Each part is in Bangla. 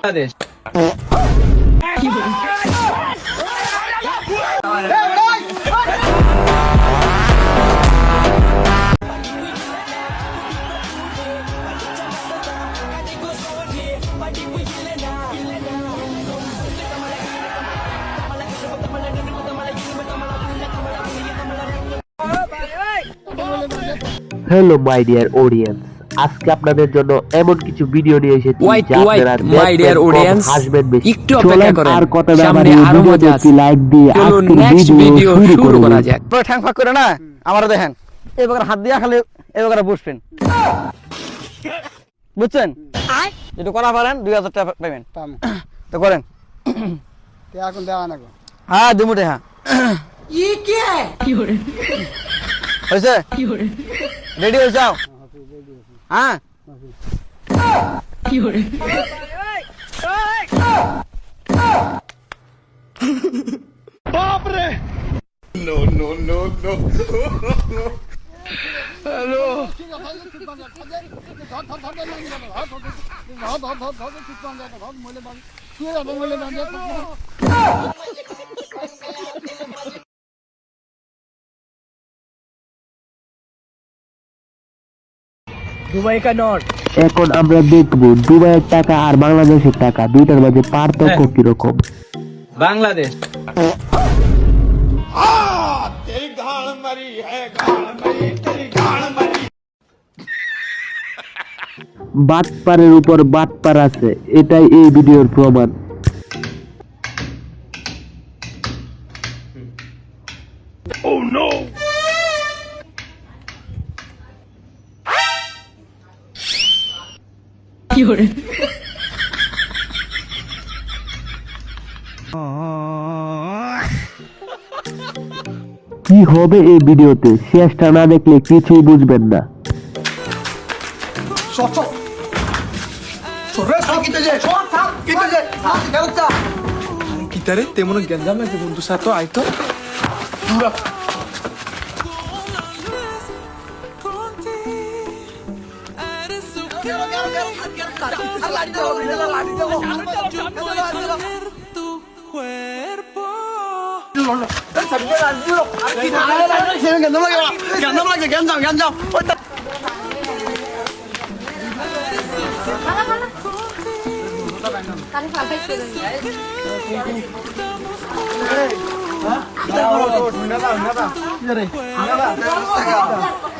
Bangladesh. Hello my dear audience, আজকে আপনাদের জন্য এমন কিছু ভিডিও নিয়ে এসেছি যা আপনারা মাই ডিয়ার অডিয়েন্স হাসবেন বেশি। একটু অপেক্ষা করেন, আর কথা না সামনে বাড়িয়ে আরো মজা আছে। লাইক দিয়ে চলুন আজকের নেক্সট ভিডিও শুরু করা যাক। ঠ্যাং ফাঁক করে না আমারও দেখেন, এবার হাত দিয়া খালি এবার বসবেন, বুঝছেন? যদি করা পারেন 2000 টাকা পাবেন, তো করেন। এখন দেওয়া না গো। হ্যাঁ দুমুটে, হ্যাঁ হয়েছে, রেডি হয়ে যাও। হ্যাঁ দুবাই কা নোট। এখন আমরা দেখব দুবাইয়ের টাকা আর বাংলাদেশের টাকা দুইটার মাঝে পার্থক্য কিরকম। বাংলাদেশ বাটপারের উপর বাটপার আছে, এটাই এই ভিডিওর প্রমাণ। কি হবে এই ভিডিওতে, শেষটা না দেখলে কিছুই বুঝবেন না। কিতারে তেমন গেঞ্জাম লাগছে বন্ধু সাথে আইতো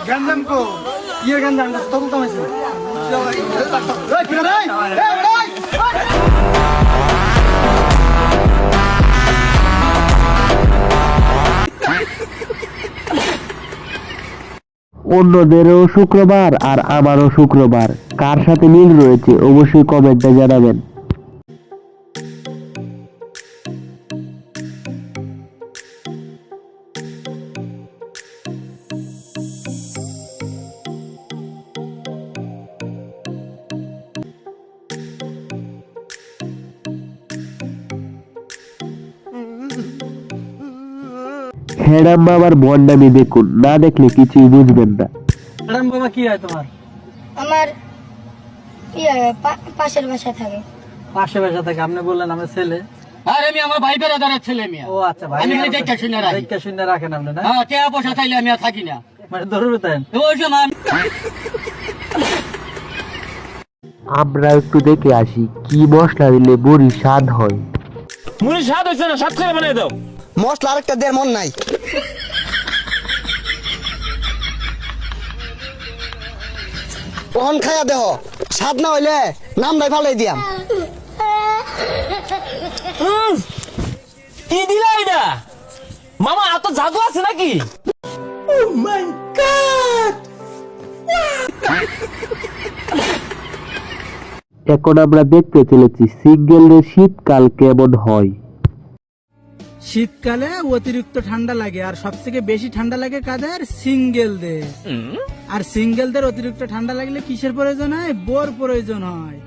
গেঞ্জাম কো ইয়ে গেঞ্জাম তো তো আছে অন্যদেরও শুক্রবার আর আমারও শুক্রবার, কার সাথে মিল রয়েছে অবশ্যই কমেন্টে জানাবেন। হ্যাডাম বাবার বন্ডামি দেখুন, না দেখলে কিছুই বুঝবেন না। ম্যাডাম বাবা কি হয় তোমার? আমার পাশের বাসা থাকে। পাশে বাসা থাকে, আপনি বললেন আমার ছেলে। আরে আমি আমার ভাই বেড়াদারের ছেলে মিয়া। ও আচ্ছা ভাই, আমি খালি দেখতে শুনে রাখি। দেখতে শুনে রাখেন আপনি না? হ্যাঁ, টাকা পয়সা চাইলে আমি আর থাকি না। মানে ধরবে তাই ওই সময় আমরা একটু দেখে আসি কি মশলা দিলে বড়ি স্বাদ হয়। মুড়ি স্বাদ হইছে না, স্বাদ করে বানাই দাও। মশলা আরেকটা দেড় মন নাই। কখন খাইয়া দেহ, স্বাদ না হইলে নাম ভাই ফালাই দিয়াম। কি দিলা এটা মামা? এত জাদু আছে নাকি? এখন আমরা দেখতে চলেছি সিঙ্গেলের শীতকাল কেমন হয়। শীতকালে অতিরিক্ত ঠান্ডা লাগে, আর সবথেকে বেশি ঠান্ডা লাগে কাদের? সিঙ্গেলদের। আর সিঙ্গেলদের অতিরিক্ত ঠান্ডা লাগলে কিসের প্রয়োজন হয়? বোর প্রয়োজন হয়।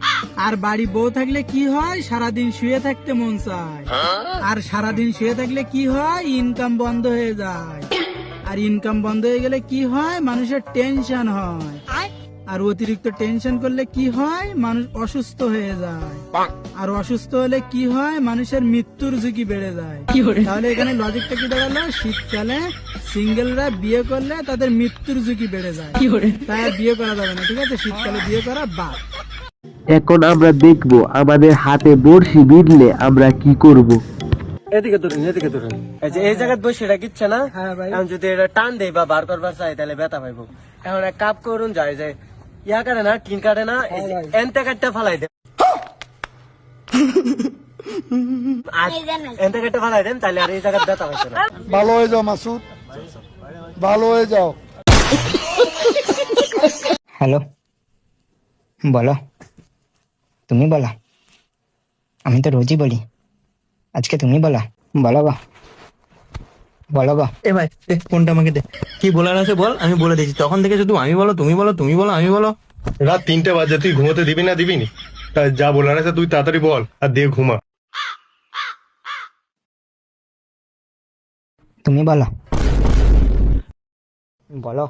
আর বাড়ি বউ থাকলে কি হয়? সারাদিন শুয়ে থাকতে মন চায়। আর সারাদিন শুয়ে থাকলে কি হয়? ইনকাম বন্ধ হয়ে যায়। আর ইনকাম বন্ধ হয়ে গেলে কি হয়? মানুষের টেনশন হয়। আর অতিরিক্ত টেনশন করলে কি হয়, মানুষ অসুস্থ হয়ে যায়। আর অসুস্থ হলে কি হয়, মানুষের মৃত্যুর ঝুঁকি বেড়ে যায়। তাহলে এখানে লজিকটা কি দাঁড়ালো, শীতকালে সিঙ্গেলরা বিয়ে করলে তাদের মৃত্যুর ঝুঁকি বেড়ে যায়, তাই আর বিয়ে করা যাবে না। ঠিক আছে, শীতকালে বিয়ে করা বাদ। এখন আমরা দেখব আমাদের হাতে বড়শি বিঁধলে আমরা কি করব। এদিকে ধরুন, এদিকে ধরুন। এই যে এই জায়গায় বসে এটা কিচ্ছে না, এখন যদি এটা টান দেই বা বার করবার চাই তাহলে ব্যথা পাইবো। এখন এক কাপ করুন, যায় যে ইয়া কাটে না, টিন কাটে না, এনতে কাটতে ফালাই দেন, এনতে কাটতে ফালাই দেন, তাহলে আর এই জায়গায় ব্যথা হইতো না। ভালো হয়ে যাও মাসুদ, ভালো হয়ে যাও। হ্যালো, বলো, তুমি বলো। আমি তো রোজই বলি, আজকে তুমি বলো। বলো গো, বলো গো। এ ভাই ফোনটা আমাকে দে, কি বলার আছে বল, আমি বলে দিচ্ছি। তখন থেকে শুধু আমি বলো, তুমি বলো, তুমি বলো, আমি বলো। রাত 3টে বাজে, তুই ঘুমোতে দিবি না দিবি নি? তা যা বলার আছে তুই তাড়াতাড়ি বল আর দিয়ে ঘুমা। তুমি বলো, বলো।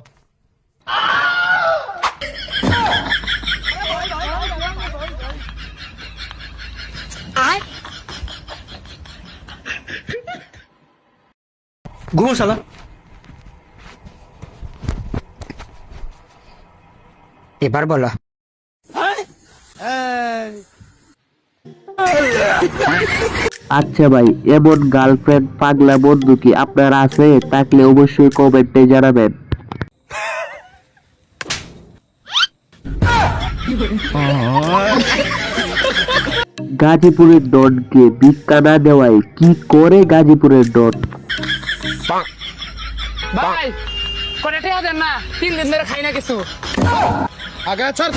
ঘুমো শালা। এবার বলো। আচ্ছা ভাই, এমন গার্লফ্রেন্ড পাগলা বন্ধু কি আপনার আছে? থাকলে অবশ্যই কমেন্টে জানাবেন। গাজীপুরের ডনকে ভিক্ষা না দেওয়ায় কি করে গাজীপুরের ডন? ভাই করে টেয়া দেন না, 3 দিন ধরে খাই না কিছু। আগে ছাড়।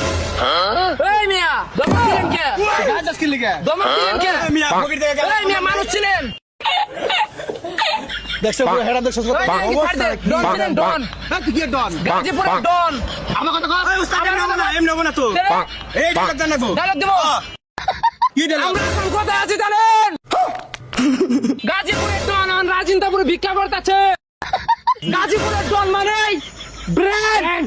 এই মিয়া দমক দিলেন কে? গাছ আজকে লিগে দমক দিলেন কে? মিয়া পকেট থেকে গেল। এই মিয়া মানুষ ছিলেন? দেখছো পুরো হেডা দেখছো কত অবস্থা। ডন ছিলেন, ডন। তুই কি ডন? গাজীপুরের ডন। আমার কথা কর। এই উস্তাদ এমন না, এমন না তো। এই ডাক জানাবো। ডায়লগ দেব। কি ডাক? আমরা এখন কোথায় আছি জানেন? গাজীপুরের ডন আর রাজিন্দাপুরে ভিক্ষা করতেছে। গাজীপুরের ডন মানে ব্র্যান্ড।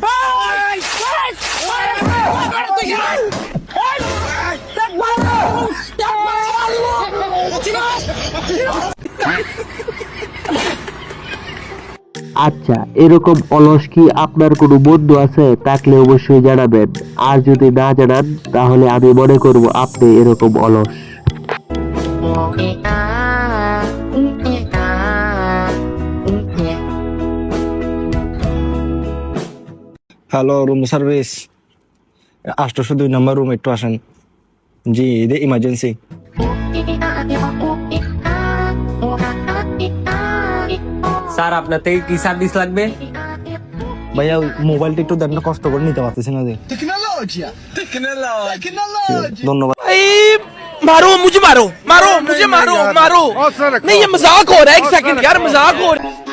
আচ্ছা, এরকম অলস কি আপনার কোনো বন্ধু আছে? থাকলে অবশ্যই জানাবেন, আর যদি না জানান তাহলে আমি মনে করব আপনি এরকম অলস। হ্যালো, রুম সার্ভিস, 802 নম্বর রুম, একটু আসেন। জি, এটা ইমার্জেন্সি। স্যার আপনার থেকে কি সার্ভিস লাগবে? ভাইয়া ওই মোবাইলটা একটু দেন না, কষ্ট করে নিতে পারতেছি না যে। ধন্যবাদ। मारो मुझे, मारो मारो मुझे, मारो मारो नहीं, ये मजाक हो रहा है। 1 सेकंड यार, मजाक हो रहा है।